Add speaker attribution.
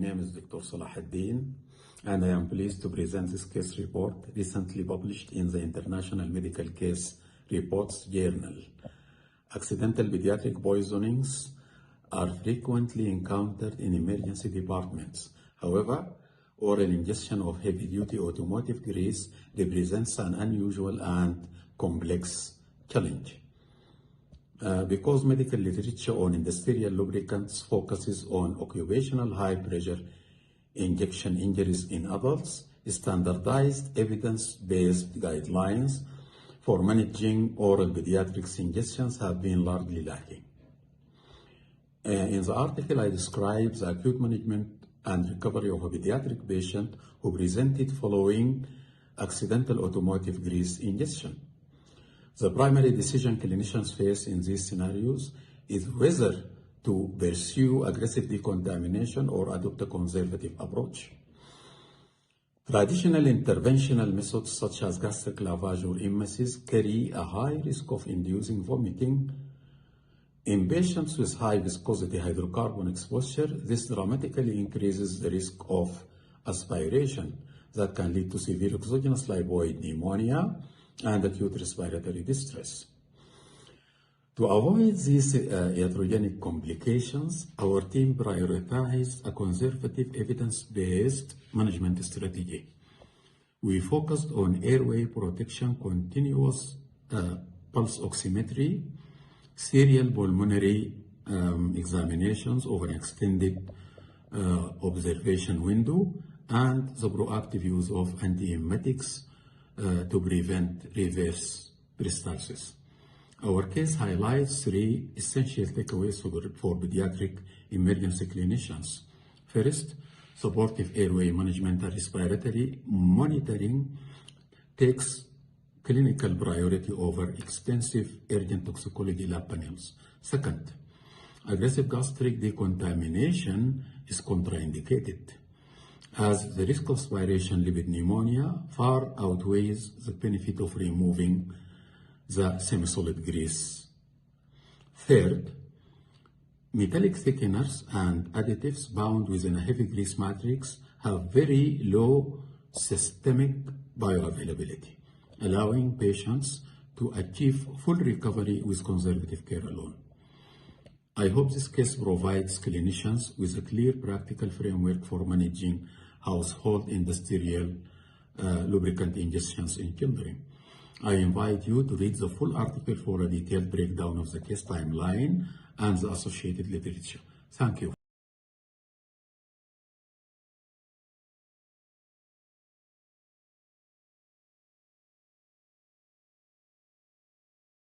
Speaker 1: name is Dr. Salahuddin, and I am pleased to present this case report recently published in the International Medical Case Reports Journal. Accidental pediatric poisonings are frequently encountered in emergency departments. However, oral ingestion of heavy-duty automotive grease represents an unusual and complex challenge. Because medical literature on industrial lubricants focuses on occupational high-pressure injection injuries in adults, standardized evidence-based guidelines for managing oral pediatrics ingestions have been largely lacking. In the article, I describe the acute management and recovery of a pediatric patient who presented following accidental automotive grease ingestion. The primary decision clinicians face in these scenarios is whether to pursue aggressive decontamination or adopt a conservative approach. Traditional interventional methods such as gastric lavage or emesis carry a high risk of inducing vomiting. In patients with high viscosity hydrocarbon exposure, this dramatically increases the risk of aspiration that can lead to severe exogenous lipoid pneumonia and acute respiratory distress. To avoid these iatrogenic complications, our team prioritized a conservative evidence-based management strategy. We focused on airway protection, continuous pulse oximetry, serial pulmonary examinations over an extended observation window, and the proactive use of antiemetics to prevent reverse peristalsis. Our case highlights three essential takeaways for pediatric emergency clinicians. First, supportive airway management and respiratory monitoring takes clinical priority over extensive urgent toxicology lab panels. Second, aggressive gastric decontamination is contraindicated, as the risk of aspiration lipid pneumonia far outweighs the benefit of removing the semi-solid grease. Third, metallic thickeners and additives bound within a heavy grease matrix have very low systemic bioavailability, allowing patients to achieve full recovery with conservative care alone. I hope this case provides clinicians with a clear practical framework for managing household industrial lubricant ingestions in children. I invite you to read the full article for a detailed breakdown of the case timeline and the associated literature. Thank you.